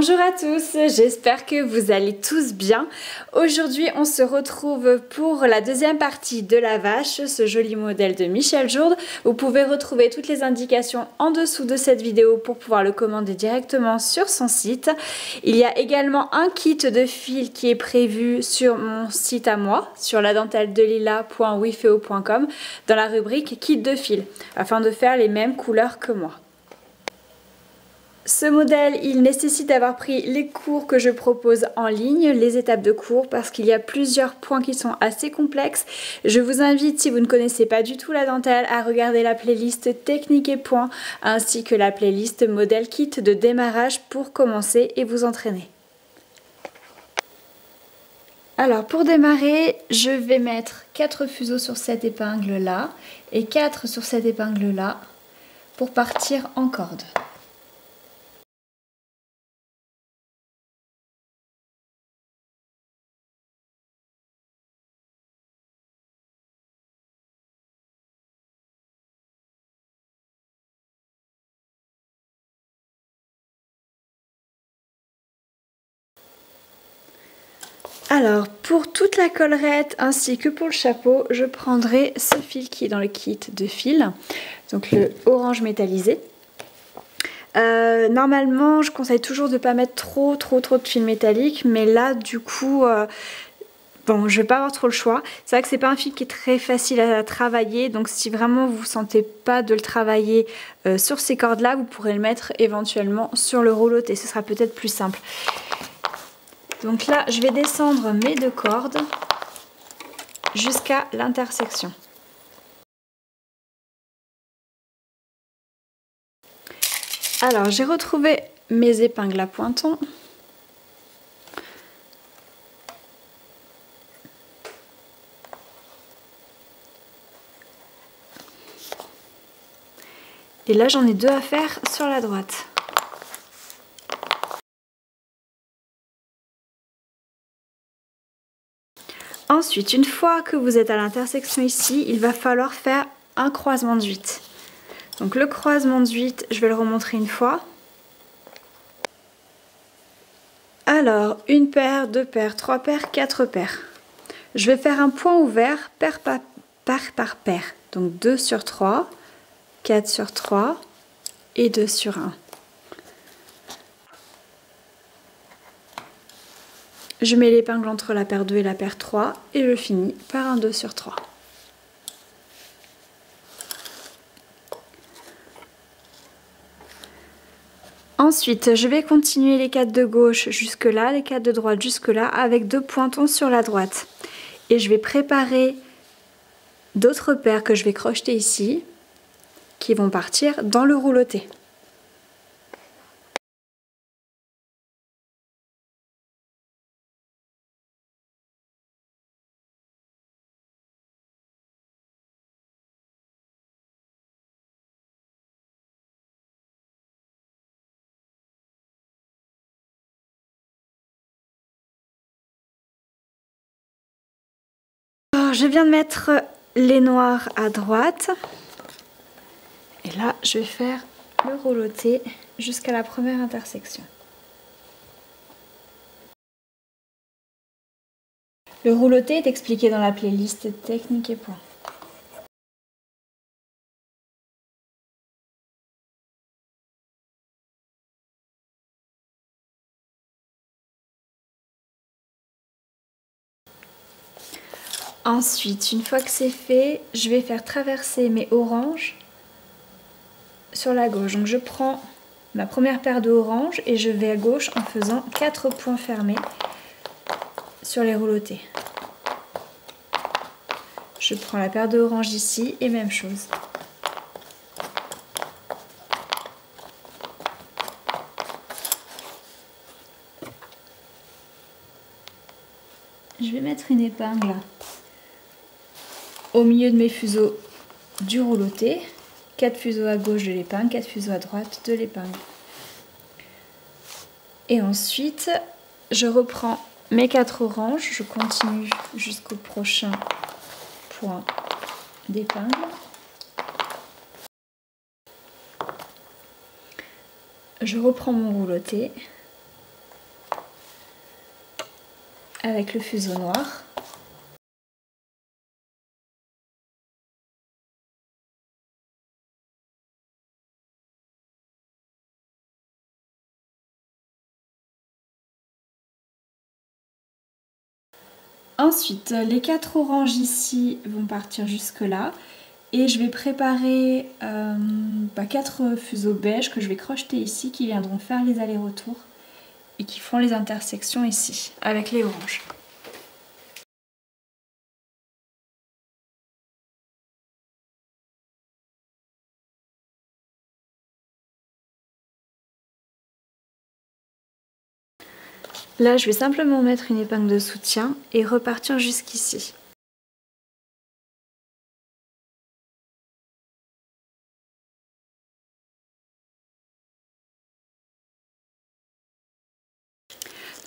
Bonjour à tous, j'espère que vous allez tous bien. Aujourd'hui on se retrouve pour la deuxième partie de la vache, ce joli modèle de Michel Jourde. Vous pouvez retrouver toutes les indications en dessous de cette vidéo pour pouvoir le commander directement sur son site. Il y a également un kit de fil qui est prévu sur mon site à moi, sur ladentelledelila.wifeo.com, dans la rubrique kit de fil, afin de faire les mêmes couleurs que moi. Ce modèle, il nécessite d'avoir pris les cours que je propose en ligne, les étapes de cours, parce qu'il y a plusieurs points qui sont assez complexes. Je vous invite, si vous ne connaissez pas du tout la dentelle, à regarder la playlist technique et points, ainsi que la playlist modèle kit de démarrage pour commencer et vous entraîner. Alors pour démarrer, je vais mettre 4 fuseaux sur cette épingle là et 4 sur cette épingle là pour partir en corde. Alors, pour toute la collerette ainsi que pour le chapeau, je prendrai ce fil qui est dans le kit de fil, donc le orange métallisé. Normalement, je conseille toujours de ne pas mettre trop de fil métallique, mais là, du coup, bon, je vais pas avoir trop le choix. C'est vrai que c'est pas un fil qui est très facile à travailler, donc si vraiment vous ne sentez pas de le travailler sur ces cordes-là, vous pourrez le mettre éventuellement sur le rouloté, ce sera peut-être plus simple. Donc là, je vais descendre mes 2 cordes jusqu'à l'intersection. Alors, j'ai retrouvé mes épingles à pointon. Et là, j'en ai 2 à faire sur la droite. Ensuite, une fois que vous êtes à l'intersection ici, il va falloir faire un croisement de 8. Donc le croisement de 8, je vais le remontrer une fois. Alors, une paire, 2 paires, 3 paires, 4 paires. Je vais faire un point ouvert paire par paire. Donc 2 sur 3, 4 sur 3 et 2 sur 1. Je mets l'épingle entre la paire 2 et la paire 3 et je finis par un 2 sur 3. Ensuite, je vais continuer les 4 de gauche jusque là, les 4 de droite jusque là, avec 2 pointons sur la droite. Et je vais préparer d'autres paires que je vais crocheter ici, qui vont partir dans le rouloté. Alors, je viens de mettre les noirs à droite. Et là, je vais faire le rouloté jusqu'à la première intersection. Le rouloté est expliqué dans la playlist technique et points. Ensuite, une fois que c'est fait, je vais faire traverser mes oranges sur la gauche. Donc je prends ma première paire de oranges et je vais à gauche en faisant 4 points fermés sur les roulotés. Je prends la paire de oranges ici et même chose. Je vais mettre une épingle au milieu de mes fuseaux du rouloté. 4 fuseaux à gauche de l'épingle, 4 fuseaux à droite de l'épingle. Et ensuite, je reprends mes 4 oranges, je continue jusqu'au prochain point d'épingle. Je reprends mon rouloté avec le fuseau noir. Ensuite, les 4 oranges ici vont partir jusque là. Et je vais préparer 4 fuseaux beige que je vais crocheter ici, qui viendront faire les allers-retours et qui feront les intersections ici, avec les oranges. Là, je vais simplement mettre une épingle de soutien et repartir jusqu'ici.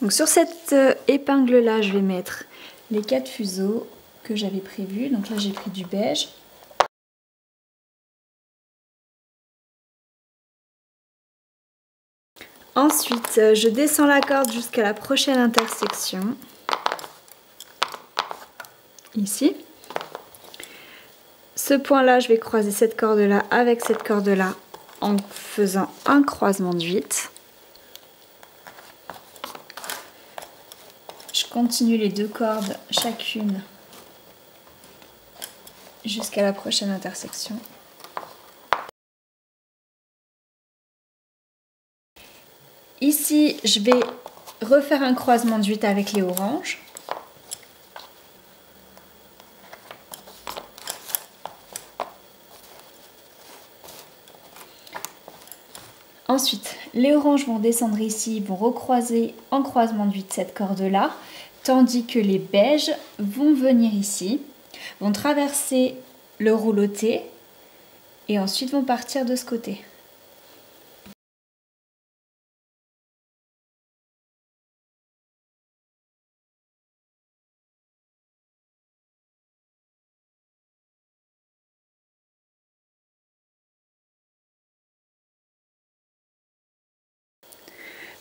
Donc sur cette épingle là, je vais mettre les 4 fuseaux que j'avais prévus. Donc là, j'ai pris du beige. Ensuite, je descends la corde jusqu'à la prochaine intersection. Ici. Ce point là, je vais croiser cette corde là avec cette corde là en faisant un croisement de 8. Je continue les 2 cordes chacune jusqu'à la prochaine intersection. Ici, je vais refaire un croisement de 8 avec les oranges. Ensuite, les oranges vont descendre ici, vont recroiser en croisement de 8 cette corde-là, tandis que les beiges vont venir ici, vont traverser le rouloté et ensuite vont partir de ce côté.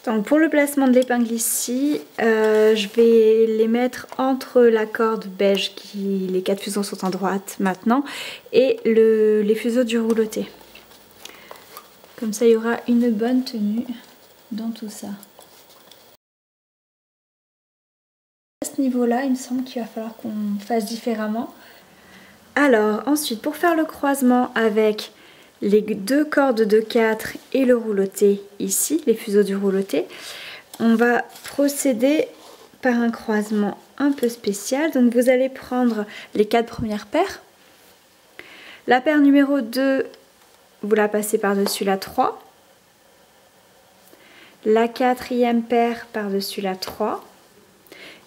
Donc pour le placement de l'épingle ici, je vais les mettre entre la corde beige, les 4 fuseaux sont en droite maintenant, et les fuseaux du rouloté. Comme ça il y aura une bonne tenue dans tout ça. À ce niveau-là, il me semble qu'il va falloir qu'on fasse différemment. Alors ensuite, pour faire le croisement avec les 2 cordes de 4 et le rouloté ici, les fuseaux du rouloté, on va procéder par un croisement un peu spécial. Donc vous allez prendre les 4 premières paires. La paire numéro 2, vous la passez par-dessus la 3. La 4e paire par-dessus la 3.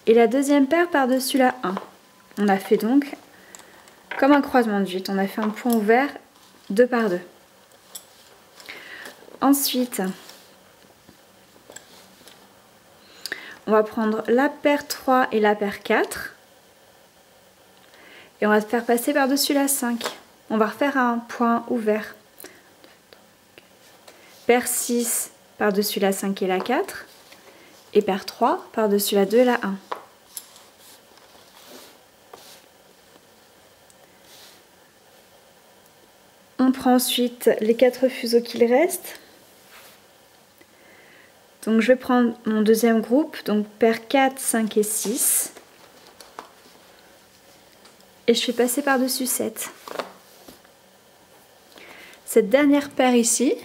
Et la 2e paire par-dessus la 1. On a fait donc comme un croisement de 8. On a fait un point ouvert 2 par 2. Ensuite, on va prendre la paire 3 et la paire 4 et on va faire passer par-dessus la 5. On va refaire un point ouvert. Paire 6 par-dessus la 5 et la 4 et paire 3 par-dessus la 2 et la 1. On prend ensuite les 4 fuseaux qu'il reste. Donc je vais prendre mon deuxième groupe, donc paire 4, 5 et 6. Et je fais passer par-dessus 7. Cette dernière paire ici,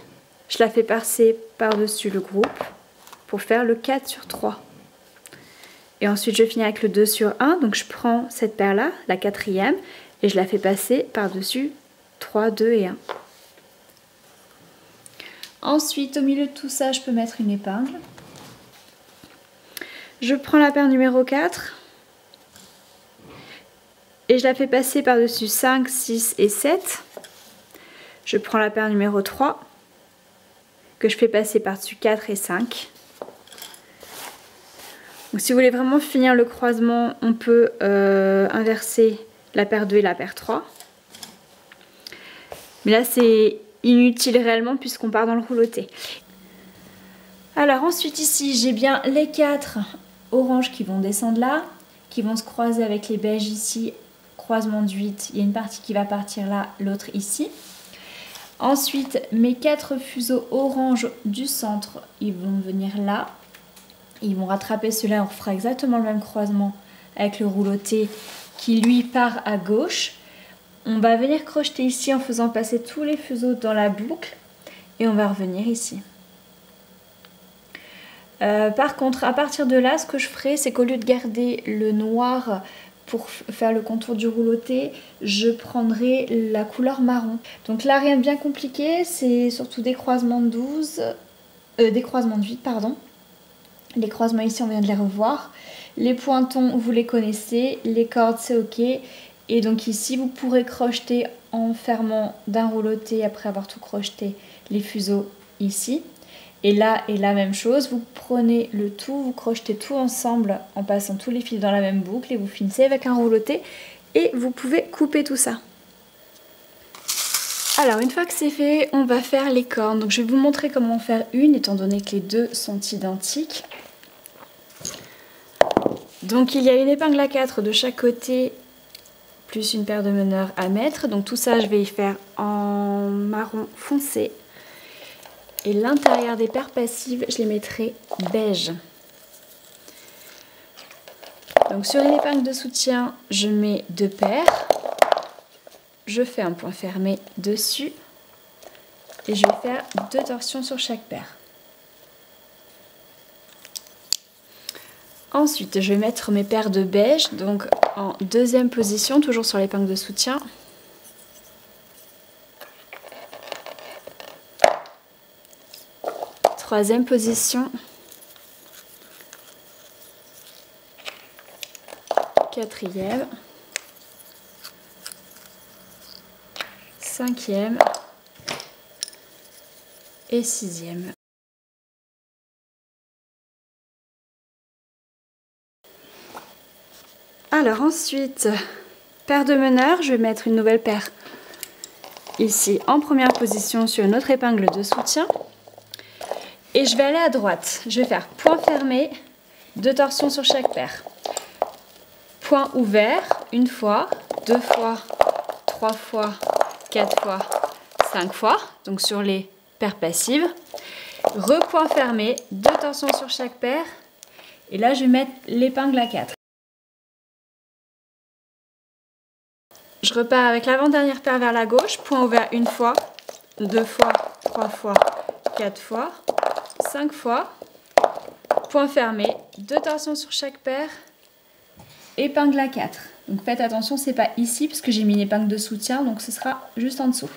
je la fais passer par-dessus le groupe pour faire le 4 sur 3. Et ensuite je finis avec le 2 sur 1, donc je prends cette paire-là, la 4e, et je la fais passer par-dessus 3, 2 et 1. Ensuite, au milieu de tout ça, je peux mettre une épingle. Je prends la paire numéro 4 et je la fais passer par-dessus 5, 6 et 7. Je prends la paire numéro 3 que je fais passer par-dessus 4 et 5. Donc, si vous voulez vraiment finir le croisement, on peut inverser la paire 2 et la paire 3. Mais là, c'est inutile réellement puisqu'on part dans le rouloté. Alors ensuite ici, j'ai bien les 4 oranges qui vont descendre là, qui vont se croiser avec les beiges ici, croisement de 8, il y a une partie qui va partir là, l'autre ici. Ensuite, mes 4 fuseaux orange du centre, ils vont venir là, ils vont rattraper ceux-là, on fera exactement le même croisement avec le rouloté qui lui part à gauche. On va venir crocheter ici en faisant passer tous les fuseaux dans la boucle et on va revenir ici. Par contre, à partir de là, ce que je ferai, c'est qu'au lieu de garder le noir pour faire le contour du rouloté, je prendrai la couleur marron. Donc là, rien de bien compliqué, c'est surtout des croisements de 12, des croisements de 8, pardon. Les croisements ici, on vient de les revoir. Les pointons, vous les connaissez. Les cordes, c'est ok. Et donc ici, vous pourrez crocheter en fermant d'un rouloté après avoir tout crocheté les fuseaux ici. Et là, la même chose, vous prenez le tout, vous crochetez tout ensemble en passant tous les fils dans la même boucle et vous finissez avec un rouloté et vous pouvez couper tout ça. Alors une fois que c'est fait, on va faire les cornes. Donc je vais vous montrer comment en faire une étant donné que les deux sont identiques. Donc il y a une épingle à 4 de chaque côté plus une paire de meneurs à mettre. Donc tout ça je vais y faire en marron foncé. Et l'intérieur des paires passives, je les mettrai beige. Donc sur une épingle de soutien, je mets 2 paires. Je fais un point fermé dessus. Et je vais faire 2 torsions sur chaque paire. Ensuite, je vais mettre mes paires de beige, donc en deuxième position, toujours sur l'épingle de soutien. Troisième position. Quatrième. Cinquième. Et sixième. Alors ensuite, paire de meneurs, je vais mettre une nouvelle paire ici en première position sur une autre épingle de soutien. Et je vais aller à droite. Je vais faire point fermé, 2 torsions sur chaque paire. Point ouvert, une fois, 2 fois, 3 fois, 4 fois, 5 fois. Donc sur les paires passives. Repoint fermé, 2 torsions sur chaque paire. Et là, je vais mettre l'épingle à 4. Je repars avec l'avant-dernière paire vers la gauche. Point ouvert une fois, 2 fois, 3 fois, 4 fois. 5 fois, point fermé, 2 torsions sur chaque paire, épingle à 4. Donc faites attention, c'est pas ici parce que j'ai mis une épingle de soutien, donc ce sera juste en dessous.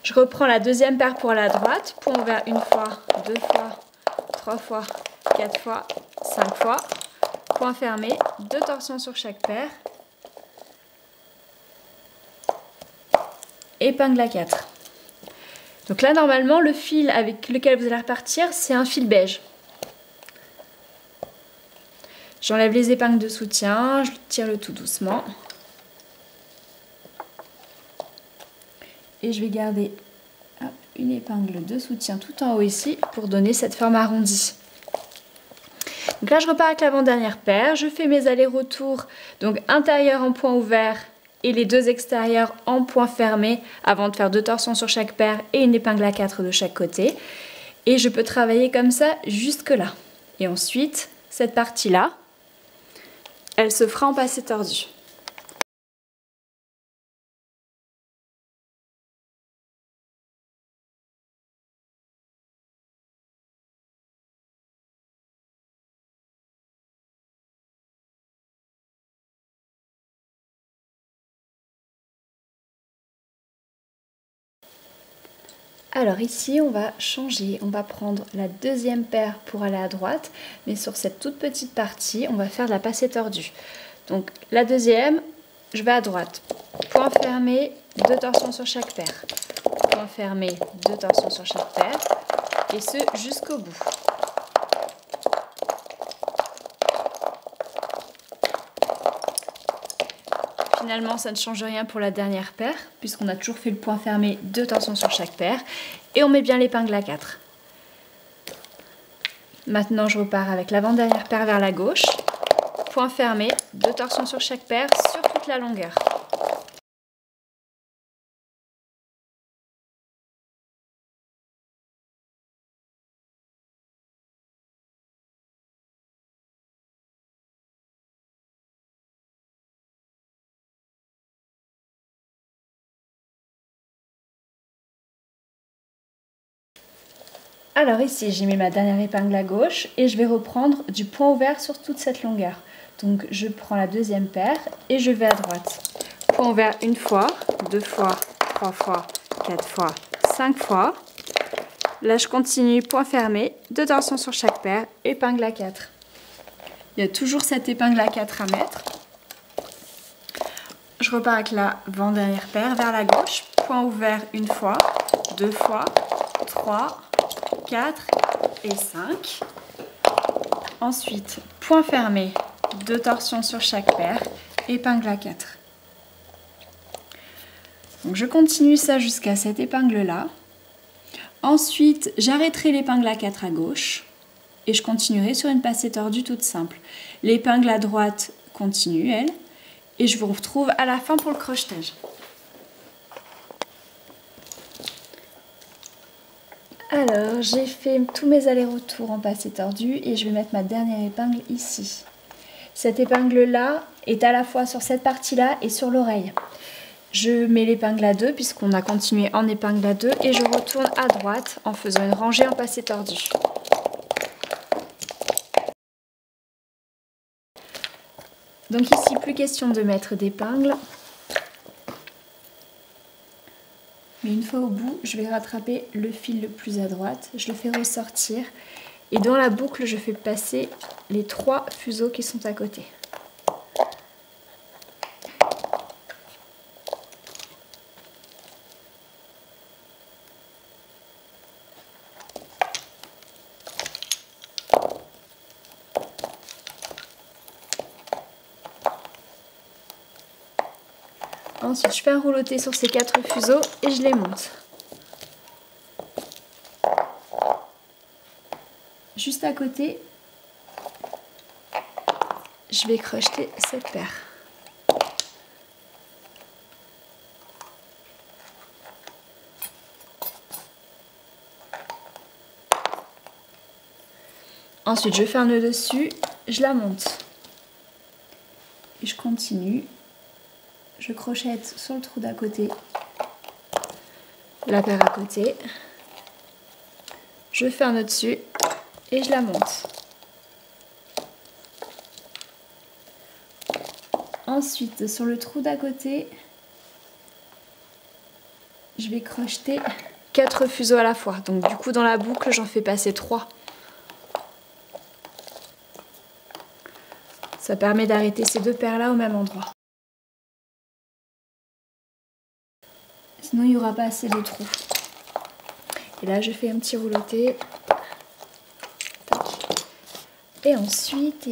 Je reprends la deuxième paire pour la droite, point ouvert une fois, 2 fois, 3 fois, 4 fois, 5 fois, point fermé, 2 torsions sur chaque paire, épingle à 4. Donc là, normalement, le fil avec lequel vous allez repartir, c'est un fil beige. J'enlève les épingles de soutien, je tire le tout doucement. Et je vais garder une épingle de soutien tout en haut ici pour donner cette forme arrondie. Donc là, je repars avec l'avant-dernière paire. Je fais mes allers-retours, donc intérieur en point ouvert et les 2 extérieurs en point fermé avant de faire 2 torsions sur chaque paire et une épingle à 4 de chaque côté. Et je peux travailler comme ça jusque là. Et ensuite, cette partie-là, elle se fera en passé tordu. Alors ici, on va changer, on va prendre la deuxième paire pour aller à droite, mais sur cette toute petite partie, on va faire de la passée tordue. Donc la deuxième, je vais à droite. Point fermé, 2 torsions sur chaque paire. Point fermé, 2 torsions sur chaque paire, et ce jusqu'au bout. Finalement, ça ne change rien pour la dernière paire, puisqu'on a toujours fait le point fermé, 2 torsions sur chaque paire. Et on met bien l'épingle à 4. Maintenant, je repars avec l'avant-dernière paire vers la gauche. Point fermé, 2 torsions sur chaque paire sur toute la longueur. Alors ici, j'ai mis ma dernière épingle à gauche et je vais reprendre du point ouvert sur toute cette longueur. Donc je prends la deuxième paire et je vais à droite. Point ouvert une fois, 2 fois, 3 fois, 4 fois, 5 fois. Là je continue, point fermé, 2 torsions sur chaque paire, épingle à 4. Il y a toujours cette épingle à 4 à mettre. Je repars avec la avant-dernière paire vers la gauche. Point ouvert une fois, 2 fois, 3, 4 et 5. Ensuite, point fermé, 2 torsions sur chaque paire, épingle à 4. Donc je continue ça jusqu'à cette épingle-là. Ensuite, j'arrêterai l'épingle à 4 à gauche et je continuerai sur une passée tordue toute simple. L'épingle à droite continue, elle, et je vous retrouve à la fin pour le crochetage. Alors, j'ai fait tous mes allers-retours en passé tordu et je vais mettre ma dernière épingle ici. Cette épingle-là est à la fois sur cette partie-là et sur l'oreille. Je mets l'épingle à 2 puisqu'on a continué en épingle à 2 et je retourne à droite en faisant une rangée en passé tordu. Donc ici, plus question de mettre d'épingle. Mais une fois au bout, je vais rattraper le fil le plus à droite, je le fais ressortir et dans la boucle, je fais passer les 3 fuseaux qui sont à côté. Ensuite, je fais un rouleauté sur ces 4 fuseaux et je les monte. Juste à côté, je vais crocheter cette paire. Ensuite, je fais un nœud dessus, je la monte. Et je continue. Je crochette sur le trou d'à côté, la paire à côté, je fais un nœud dessus et je la monte. Ensuite, sur le trou d'à côté, je vais crocheter 4 fuseaux à la fois. Donc du coup, dans la boucle, j'en fais passer 3. Ça permet d'arrêter ces 2 paires-là au même endroit. Sinon, il n'y aura pas assez de trous. Et là, je fais un petit rouleauté. Tac. Et ensuite,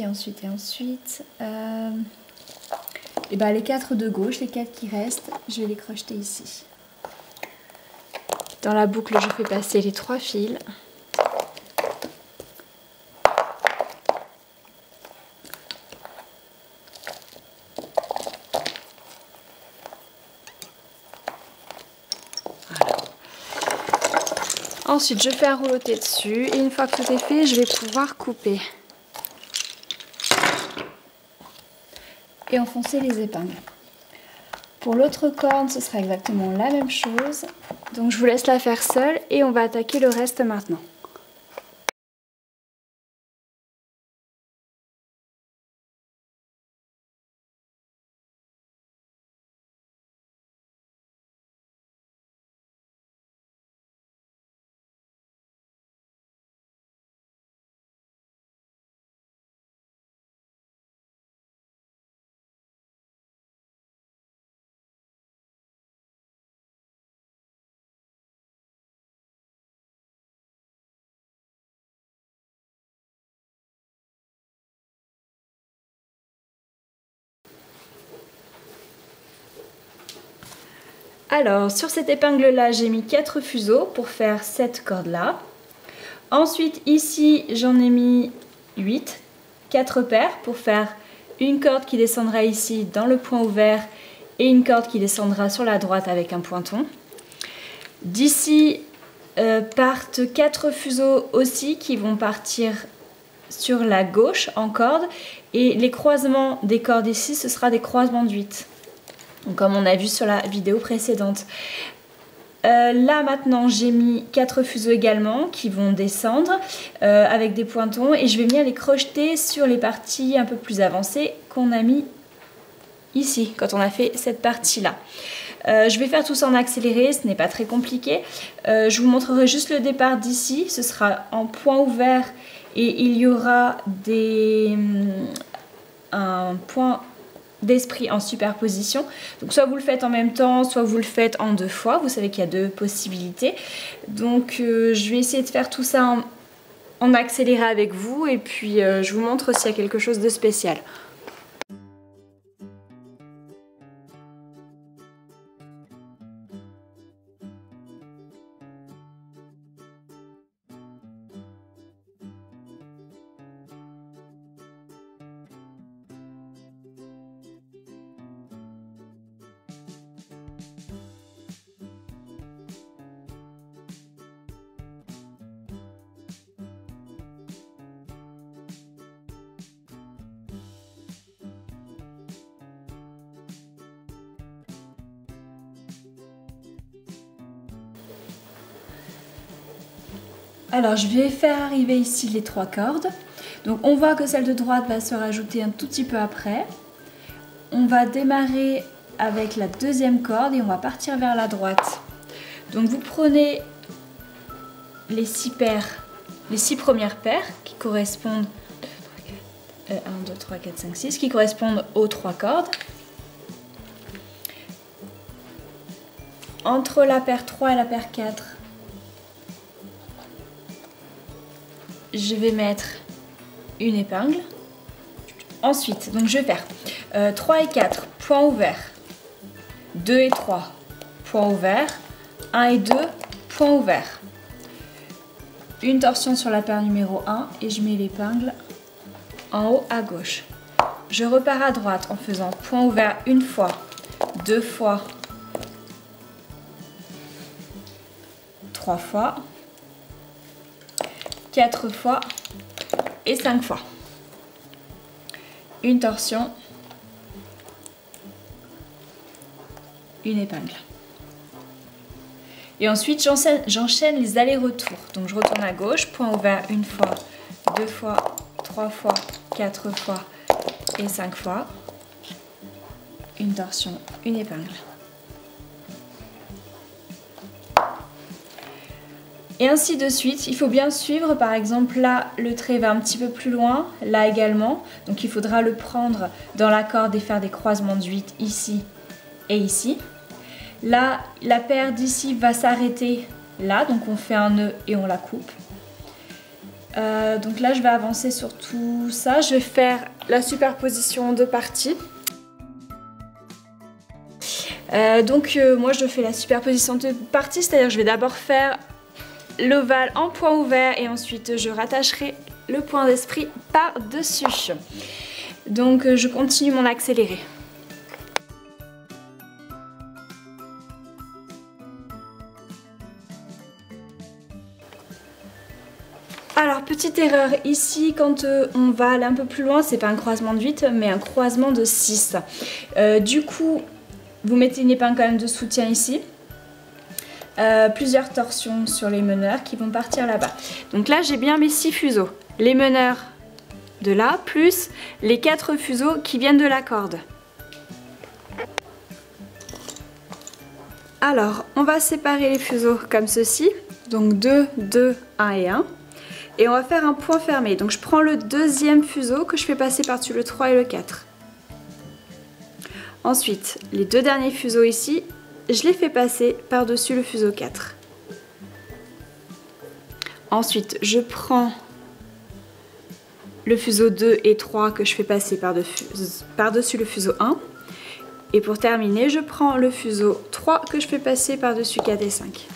et ben les 4 de gauche, les 4 qui restent, je vais les crocheter ici. Dans la boucle, je fais passer les 3 fils. Ensuite, je fais un rouleauté dessus et une fois que tout est fait, je vais pouvoir couper et enfoncer les épingles. Pour l'autre corne, ce sera exactement la même chose. Donc je vous laisse la faire seule et on va attaquer le reste maintenant. Alors, sur cette épingle-là, j'ai mis 4 fuseaux pour faire cette corde-là. Ensuite ici j'en ai mis 8, 4 paires pour faire une corde qui descendra ici dans le point ouvert et une corde qui descendra sur la droite avec un pointon. D'ici partent 4 fuseaux aussi qui vont partir sur la gauche en corde, et les croisements des cordes ici ce sera des croisements de 8, donc comme on a vu sur la vidéo précédente. Là maintenant j'ai mis 4 fuseaux également qui vont descendre avec des pointons, et je vais venir les crocheter sur les parties un peu plus avancées qu'on a mis ici quand on a fait cette partie là. Je vais faire tout ça en accéléré, ce n'est pas très compliqué. Je vous montrerai juste le départ d'ici, ce sera en point ouvert et il y aura un point d'esprit en superposition. Donc soit vous le faites en même temps, soit vous le faites en 2 fois. Vous savez qu'il y a 2 possibilités. Donc je vais essayer de faire tout ça en accéléré avec vous, et puis je vous montre s'il y a quelque chose de spécial. Alors je vais faire arriver ici les 3 cordes. Donc on voit que celle de droite va se rajouter un tout petit peu après. On va démarrer avec la deuxième corde et on va partir vers la droite. Donc vous prenez les 6 paires, les 6 premières paires qui correspondent 1, 2, 3, 4, 5, 6 qui correspondent aux 3 cordes. Entre la paire 3 et la paire 4, je vais mettre une épingle. Ensuite, donc je vais faire 3 et 4, point ouvert, 2 et 3, point ouvert, 1 et 2, point ouvert. Une torsion sur la paire numéro 1 et je mets l'épingle en haut à gauche. Je repars à droite en faisant point ouvert une fois, 2 fois, 3 fois, 4 fois et 5 fois. Une torsion, une épingle. Et ensuite j'enchaîne les allers-retours. Donc je retourne à gauche, point ouvert une fois, 2 fois, 3 fois, 4 fois et 5 fois. Une torsion, une épingle. Et ainsi de suite, il faut bien suivre. Par exemple là le trait va un petit peu plus loin, là également, donc il faudra le prendre dans la corde et faire des croisements de 8 ici et ici. Là la paire d'ici va s'arrêter là, donc on fait un nœud et on la coupe. Donc là je vais avancer sur tout ça, je vais faire la superposition de parties. Moi je fais la superposition de parties, c'est-à-dire je vais d'abord faire l'ovale en point ouvert et ensuite je rattacherai le point d'esprit par-dessus. Donc je continue mon accéléré. Alors petite erreur ici, quand on va aller un peu plus loin, c'est pas un croisement de 8 mais un croisement de 6. Du coup vous mettez une épingle quand même de soutien ici. Plusieurs torsions sur les meneurs qui vont partir là-bas. Donc là j'ai bien mes 6 fuseaux, les meneurs de là plus les 4 fuseaux qui viennent de la corde. Alors on va séparer les fuseaux comme ceci, donc 2, 2, 1 et 1, et on va faire un point fermé. Donc je prends le deuxième fuseau que je fais passer par-dessus le 3 et le 4. Ensuite les 2 derniers fuseaux ici, je les fais passer par-dessus le fuseau 4. Ensuite, je prends le fuseau 2 et 3 que je fais passer par-dessus le fuseau 1. Et pour terminer, je prends le fuseau 3 que je fais passer par-dessus 4 et 5.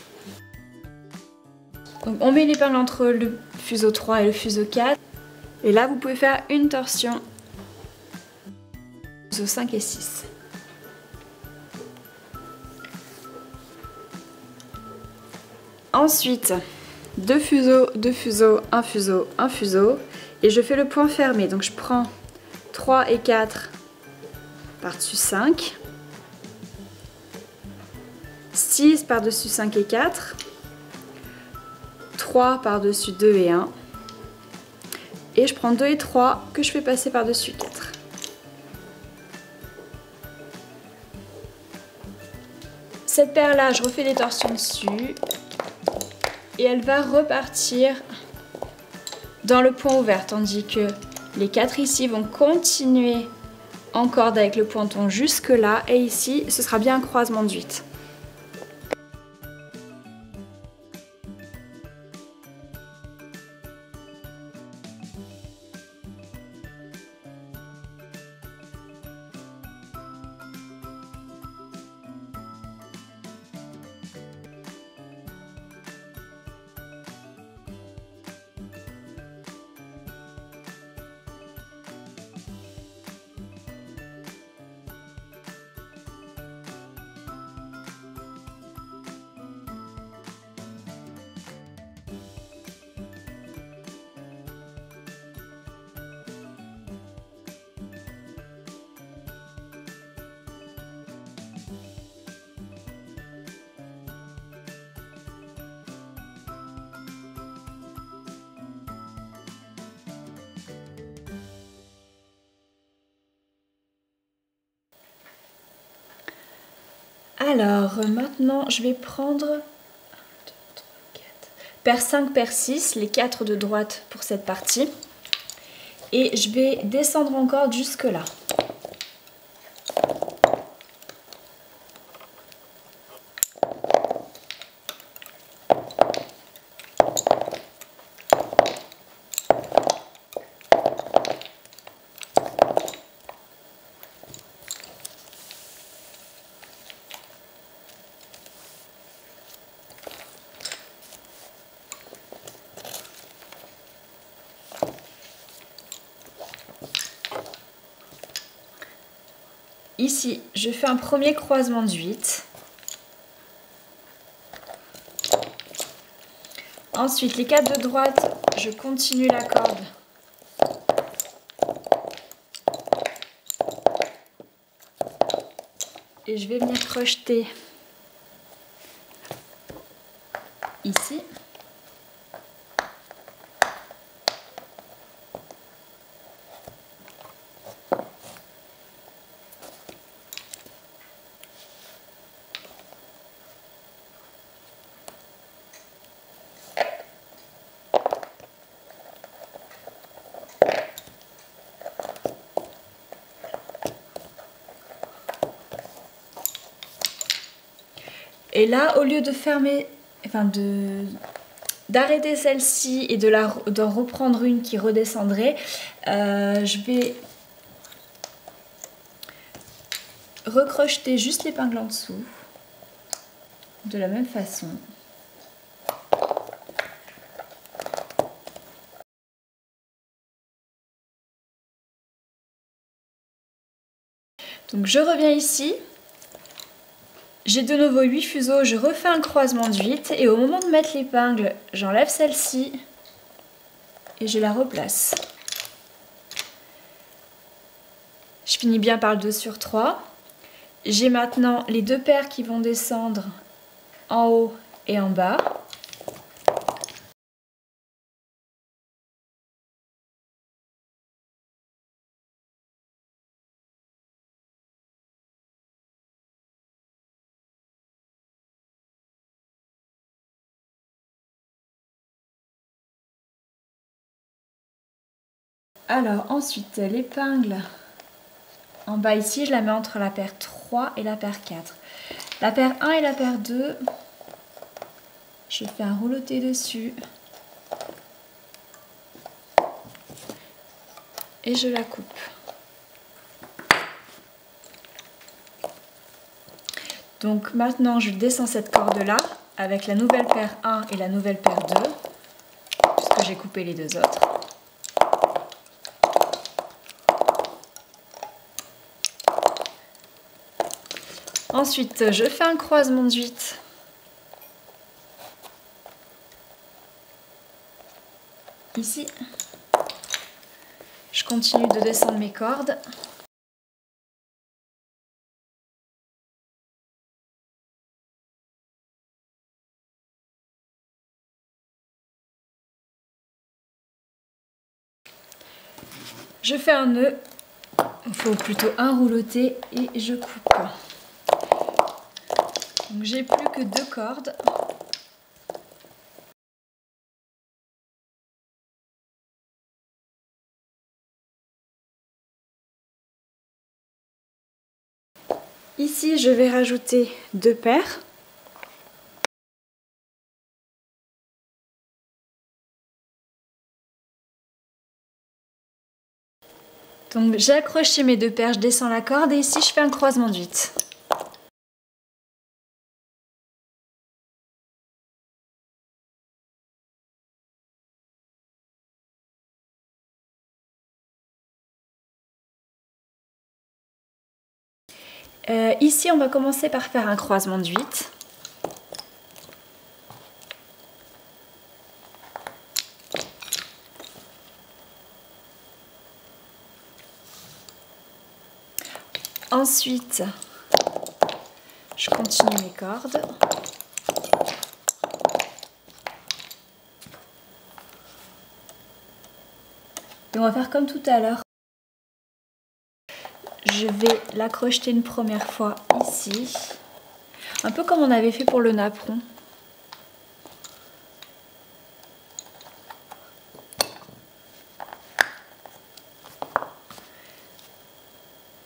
Donc on met l'épingle entre le fuseau 3 et le fuseau 4. Et là vous pouvez faire une torsion. Fuseau 5 et 6. Ensuite, 2 fuseaux, 2 fuseaux, 1 fuseau, 1 fuseau. Et je fais le point fermé. Donc je prends 3 et 4 par-dessus 5. 6 par-dessus 5 et 4. 3 par-dessus 2 et 1. Et je prends 2 et 3 que je fais passer par-dessus 4. Cette paire-là, je refais des torsions dessus. Et elle va repartir dans le point ouvert. Tandis que les 4 ici vont continuer en corde avec le pointon jusque là. Et ici, ce sera bien un croisement de 8. Alors maintenant je vais prendre 1, 2, 3, 4, paire 5, paire 6, les 4 de droite pour cette partie. Et je vais descendre en corde jusque là. Ici, je fais un premier croisement de 8. Ensuite, les 4 de droite, je continue la corde. Et je vais venir crocheter ici. Et là, au lieu de fermer, enfin d'arrêter celle-ci et d'en reprendre une qui redescendrait, je vais recrocheter juste l'épingle en dessous, de la même façon. Donc je reviens ici. J'ai de nouveau 8 fuseaux, je refais un croisement de 8 et au moment de mettre l'épingle, j'enlève celle-ci et je la replace. Je finis bien par le 2 sur 3. J'ai maintenant les 2 paires qui vont descendre en haut et en bas. Alors ensuite l'épingle en bas ici je la mets entre la paire 3 et la paire 4. La paire 1 et la paire 2, je fais un rouleauté dessus et je la coupe. Donc maintenant je descends cette corde là avec la nouvelle paire 1 et la nouvelle paire 2, puisque j'ai coupé les deux autres. Ensuite, je fais un croisement de 8. Ici. Je continue de descendre mes cordes. Je fais un nœud, il faut plutôt un rouloté et je coupe. Donc j'ai plus que 2 cordes. Ici, je vais rajouter 2 paires. Donc j'ai accroché mes 2 paires, je descends la corde et ici je fais un croisement de 8. Ici on va commencer par faire un croisement de 8. Ensuite, je continue mes cordes. Et on va faire comme tout à l'heure. Je vais l'accrocher une première fois ici, un peu comme on avait fait pour le napperon.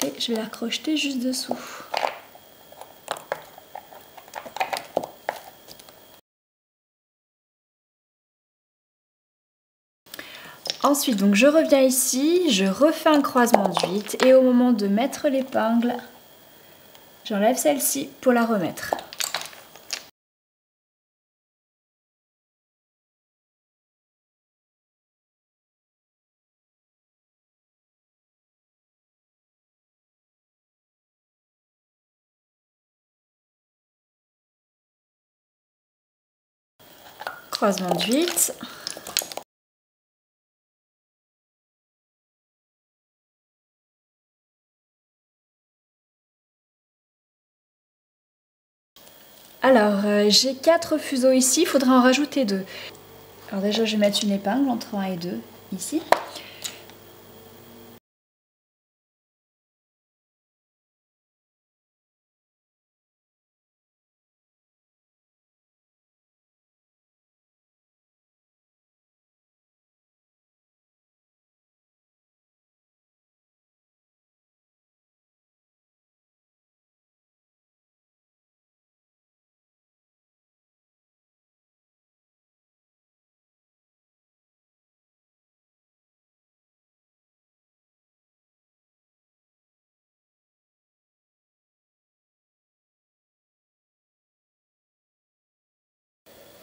Et je vais la crocheter juste dessous. Ensuite, donc je reviens ici, je refais un croisement de 8 et au moment de mettre l'épingle, j'enlève celle-ci pour la remettre. Croisement de 8. Alors, j'ai 4 fuseaux ici, il faudra en rajouter 2. Alors déjà, je vais mettre une épingle entre 1 et 2, ici.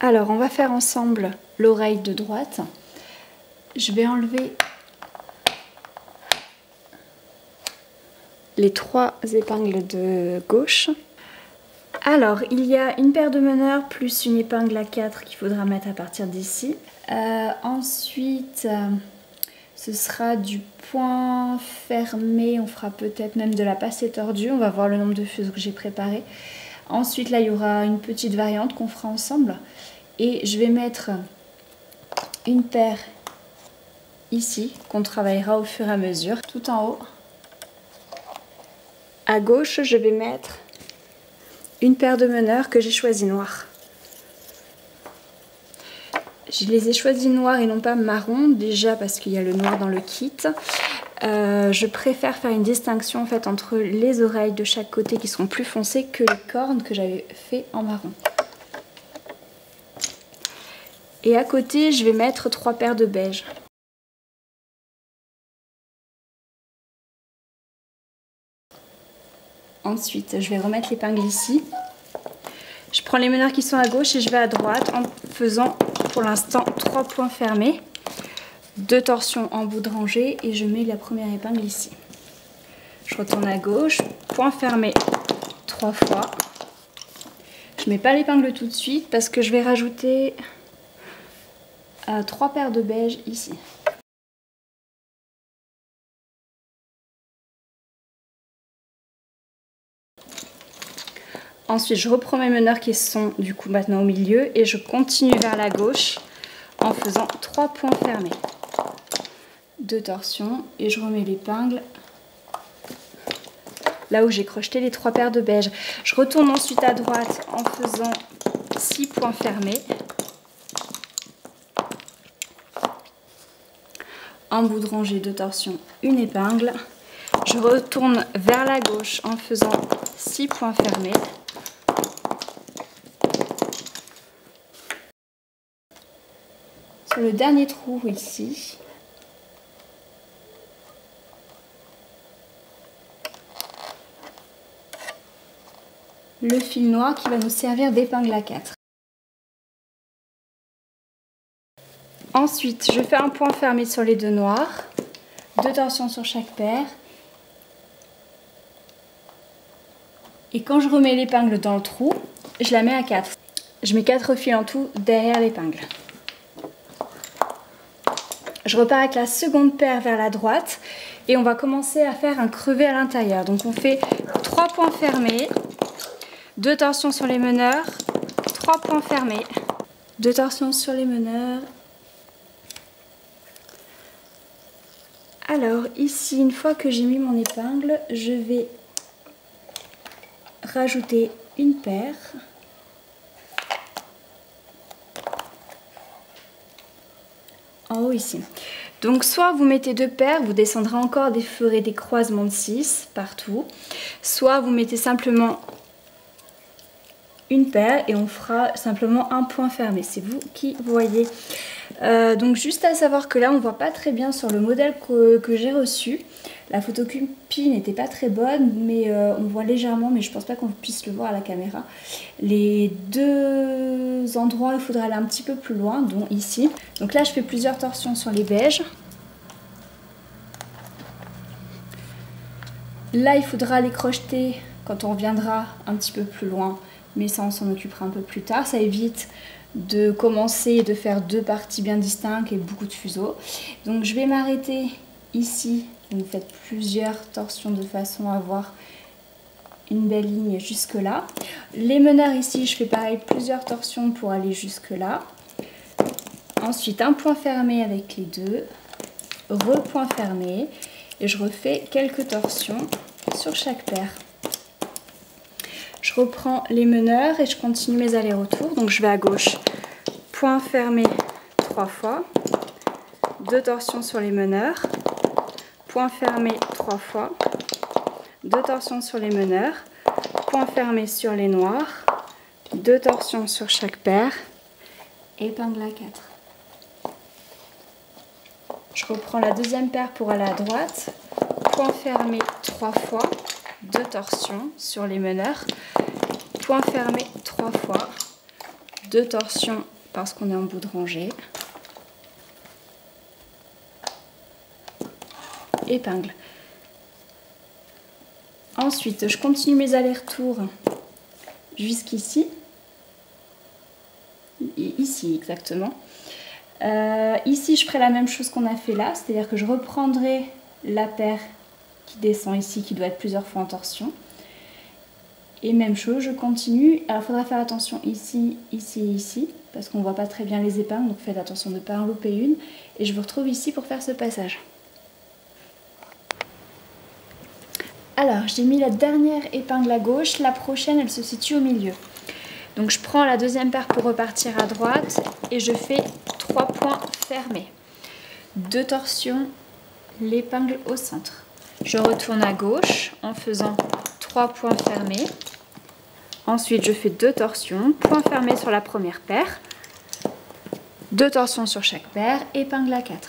Alors, on va faire ensemble l'oreille de droite. Je vais enlever les 3 épingles de gauche. Alors, il y a une paire de meneurs plus une épingle à 4 qu'il faudra mettre à partir d'ici. Ensuite, ce sera du point fermé. On fera peut-être même de la passée tordue. On va voir le nombre de fuseaux que j'ai préparés. Ensuite, là, il y aura une petite variante qu'on fera ensemble. Et je vais mettre une paire ici, qu'on travaillera au fur et à mesure, tout en haut. À gauche, je vais mettre une paire de meneurs que j'ai choisi noir. Je les ai choisis noirs et non pas marron, déjà parce qu'il y a le noir dans le kit. Je préfère faire une distinction en fait entre les oreilles de chaque côté qui sont plus foncées que les cornes que j'avais fait en marron. Et à côté, je vais mettre 3 paires de beige. Ensuite, je vais remettre l'épingle ici. Je prends les meneurs qui sont à gauche et je vais à droite en faisant pour l'instant 3 points fermés, 2 torsions en bout de rangée et je mets la première épingle ici. Je retourne à gauche, point fermé 3 fois. Je mets pas l'épingle tout de suite parce que je vais rajouter 3 paires de beige ici. Ensuite, je reprends mes meneurs qui sont du coup maintenant au milieu et je continue vers la gauche en faisant 3 points fermés. 2 torsions et je remets l'épingle là où j'ai crocheté les 3 paires de beige. Je retourne ensuite à droite en faisant 6 points fermés. En bout de rangée, 2 torsions, une épingle. Je retourne vers la gauche en faisant 6 points fermés. Sur le dernier trou ici, le fil noir qui va nous servir d'épingle à 4. Ensuite, je fais un point fermé sur les 2 noirs, 2 torsions sur chaque paire. Et quand je remets l'épingle dans le trou, je la mets à 4. Je mets 4 fils en tout derrière l'épingle. Je repars avec la seconde paire vers la droite et on va commencer à faire un crevé à l'intérieur. Donc on fait 3 points fermés, 2 torsions sur les meneurs, 3 points fermés, 2 torsions sur les meneurs. Alors ici, une fois que j'ai mis mon épingle, je vais rajouter une paire. En haut ici. Donc soit vous mettez 2 paires, vous descendrez encore des ferez des croisements de 6 partout. Soit vous mettez simplement une paire et on fera simplement un point fermé. C'est vous qui voyez. Donc juste à savoir que là on voit pas très bien sur le modèle que j'ai reçu. La photocopie n'était pas très bonne, mais on voit légèrement, mais je pense pas qu'on puisse le voir à la caméra. Les 2 endroits, il faudra aller un petit peu plus loin, dont ici. Donc là je fais plusieurs torsions sur les beiges. Là il faudra les crocheter quand on reviendra un petit peu plus loin, mais ça on s'en occupera un peu plus tard. Ça évite de commencer et de faire 2 parties bien distinctes et beaucoup de fuseaux. Donc je vais m'arrêter ici. Vous faites plusieurs torsions de façon à avoir une belle ligne jusque là. Les meneurs ici, je fais pareil, plusieurs torsions pour aller jusque là. Ensuite un point fermé avec les 2, repoint fermé et je refais quelques torsions sur chaque paire. Je reprends les meneurs et je continue mes allers-retours. Donc je vais à gauche, point fermé 3 fois, 2 torsions sur les meneurs, point fermé 3 fois, 2 torsions sur les meneurs, point fermé sur les noirs, 2 torsions sur chaque paire, épingle à 4. Je reprends la deuxième paire pour aller à droite, point fermé 3 fois, 2 torsions sur les meneurs, point fermé 3 fois, 2 torsions parce qu'on est en bout de rangée, épingle. Ensuite, je continue mes allers-retours jusqu'ici, ici exactement. Ici, je ferai la même chose qu'on a fait là, c'est-à-dire que je reprendrai la paire qui descend ici, qui doit être plusieurs fois en torsion. Et même chose, je continue. Alors, il faudra faire attention ici, ici et ici, parce qu'on ne voit pas très bien les épingles, donc faites attention de ne pas en louper une. Et je vous retrouve ici pour faire ce passage. Alors, j'ai mis la dernière épingle à gauche, la prochaine, elle se situe au milieu. Donc, je prends la deuxième paire pour repartir à droite et je fais 3 points fermés. 2 torsions, l'épingle au centre. Je retourne à gauche en faisant 3 points fermés. Ensuite, je fais 2 torsions, point fermé sur la première paire, 2 torsions sur chaque paire, épingle à 4.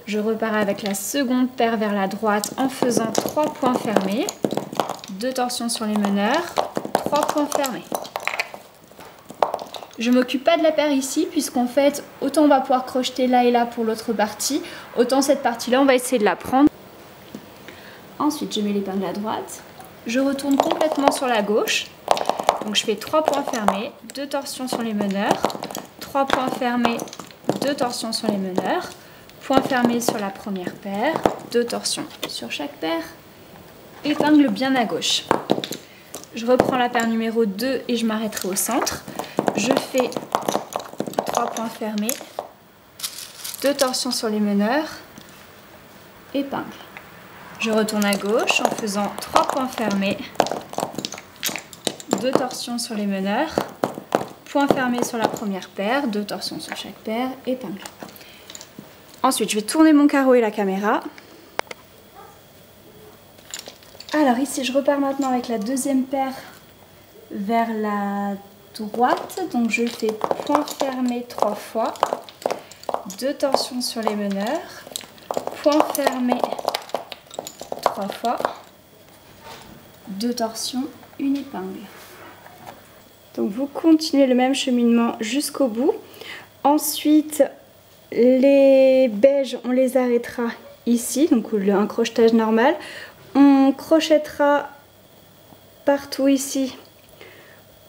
Je repars avec la seconde paire vers la droite en faisant 3 points fermés, 2 torsions sur les meneurs, 3 points fermés. Je m'occupe pas de la paire ici puisqu'en fait autant on va pouvoir crocheter là et là pour l'autre partie, autant cette partie là on va essayer de la prendre. Ensuite je mets l'épingle à droite, je retourne complètement sur la gauche, donc je fais 3 points fermés, 2 torsions sur les meneurs, 3 points fermés, 2 torsions sur les meneurs, point fermé sur la première paire, 2 torsions sur chaque paire, épingle bien à gauche. Je reprends la paire numéro 2 et je m'arrêterai au centre. Je fais 3 points fermés, 2 torsions sur les meneurs, épingle. Je retourne à gauche en faisant 3 points fermés, 2 torsions sur les meneurs, point fermé sur la première paire, 2 torsions sur chaque paire, épingle. Ensuite, je vais tourner mon carreau et la caméra. Alors ici, je repars maintenant avec la deuxième paire vers la droite. Donc je fais point fermé 3 fois, 2 torsions sur les meneurs, point fermé 3 fois, 2 torsions, une épingle. Donc vous continuez le même cheminement jusqu'au bout. Ensuite, les beiges, on les arrêtera ici, donc un crochetage normal. On crochettera partout ici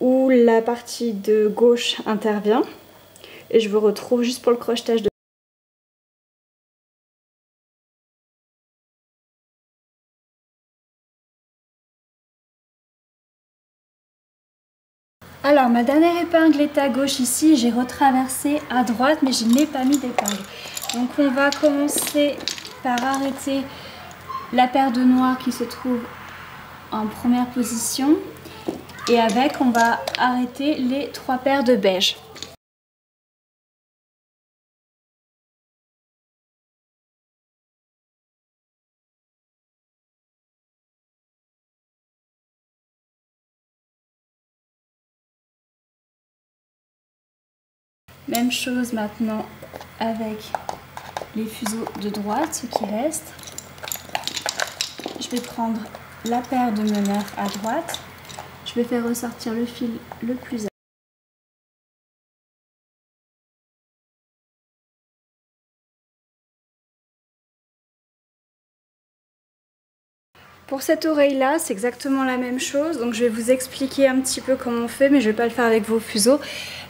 où la partie de gauche intervient. Et je vous retrouve juste pour le crochetage de... Alors ma dernière épingle est à gauche ici, j'ai retraversé à droite mais je n'ai pas mis d'épingle. Donc on va commencer par arrêter la paire de noirs qui se trouve en première position et avec on va arrêter les 3 paires de beige. Même chose maintenant avec les fuseaux de droite, ce qui reste. Je vais prendre la paire de meneurs à droite. Je vais faire ressortir le fil le plus. Pour cette oreille là, c'est exactement la même chose. Donc je vais vous expliquer un petit peu comment on fait, mais je ne vais pas le faire avec vos fuseaux.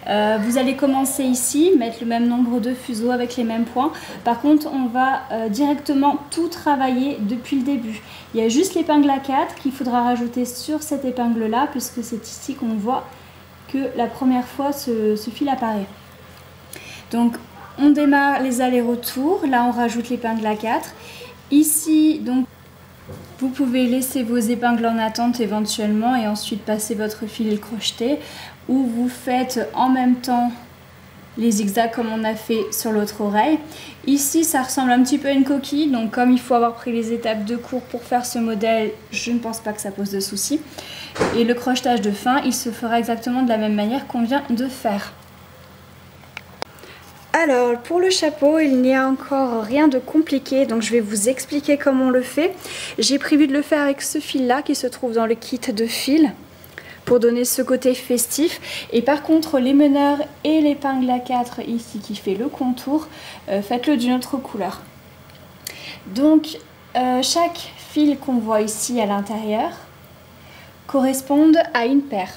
Vous allez commencer ici, mettre le même nombre de fuseaux avec les mêmes points. Par contre, on va directement tout travailler depuis le début. Il y a juste l'épingle à 4 qu'il faudra rajouter sur cette épingle là, puisque c'est ici qu'on voit que la première fois ce fil apparaît. Donc on démarre les allers-retours. Là, on rajoute l'épingle à 4. Ici, donc, vous pouvez laisser vos épingles en attente éventuellement et ensuite passer votre fil et le crocheter, ou vous faites en même temps les zigzags comme on a fait sur l'autre oreille. Ici ça ressemble un petit peu à une coquille, donc comme il faut avoir pris les étapes de cours pour faire ce modèle, je ne pense pas que ça pose de soucis. Et le crochetage de fin, il se fera exactement de la même manière qu'on vient de faire. Alors pour le chapeau, il n'y a encore rien de compliqué, donc je vais vous expliquer comment on le fait. J'ai prévu de le faire avec ce fil là qui se trouve dans le kit de fil pour donner ce côté festif. Et par contre les meneurs et l'épingle à 4 ici qui fait le contour, faites-le d'une autre couleur. Donc chaque fil qu'on voit ici à l'intérieur correspond à une paire.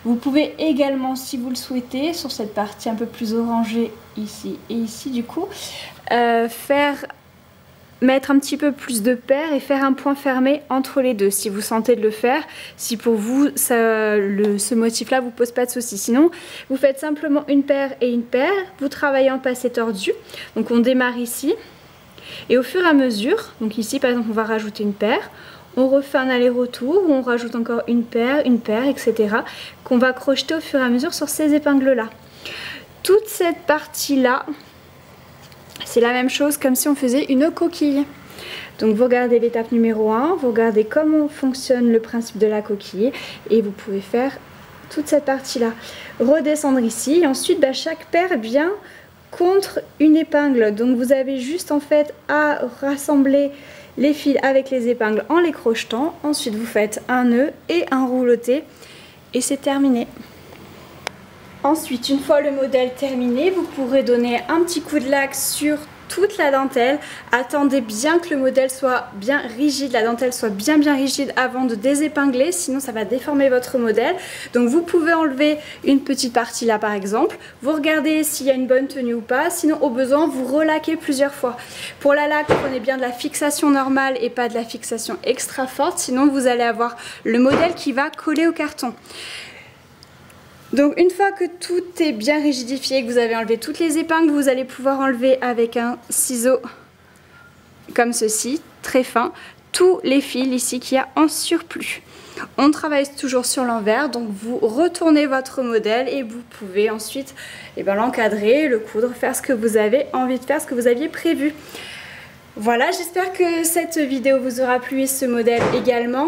Vous pouvez également, si vous le souhaitez, sur cette partie un peu plus orangée ici et ici du coup, mettre un petit peu plus de paires et faire un point fermé entre les deux si vous sentez de le faire, si pour vous ce motif là vous pose pas de soucis. Sinon vous faites simplement une paire et une paire, vous travaillez en passé tordu. Donc on démarre ici et au fur et à mesure, donc ici par exemple on va rajouter une paire, on refait un aller-retour, on rajoute encore une paire, etc. qu'on va crocheter au fur et à mesure sur ces épingles là. Toute cette partie là, c'est la même chose comme si on faisait une coquille. Donc vous regardez l'étape numéro 1, vous regardez comment fonctionne le principe de la coquille et vous pouvez faire toute cette partie là. Redescendre ici et ensuite chaque paire vient contre une épingle. Donc vous avez juste en fait à rassembler les fils avec les épingles en les crochetant. Ensuite vous faites un nœud et un rouleauté et c'est terminé. Ensuite, une fois le modèle terminé, vous pourrez donner un petit coup de laque sur toute la dentelle. Attendez bien que le modèle soit bien rigide, la dentelle soit bien rigide avant de désépingler, sinon ça va déformer votre modèle. Donc vous pouvez enlever une petite partie là par exemple, vous regardez s'il y a une bonne tenue ou pas, sinon au besoin vous relaquez plusieurs fois. Pour la laque, prenez bien de la fixation normale et pas de la fixation extra forte, sinon vous allez avoir le modèle qui va coller au carton. Donc une fois que tout est bien rigidifié, que vous avez enlevé toutes les épingles, vous allez pouvoir enlever avec un ciseau comme ceci, très fin, tous les fils ici qu'il y a en surplus. On travaille toujours sur l'envers, donc vous retournez votre modèle et vous pouvez ensuite l'encadrer, le coudre, faire ce que vous avez envie de faire, ce que vous aviez prévu. Voilà, j'espère que cette vidéo vous aura plu et ce modèle également.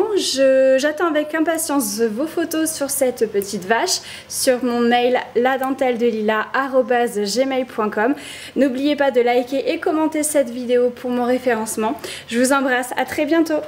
J'attends avec impatience vos photos sur cette petite vache sur mon mail ladentelledelila@gmail.com. N'oubliez pas de liker et commenter cette vidéo pour mon référencement. Je vous embrasse, à très bientôt.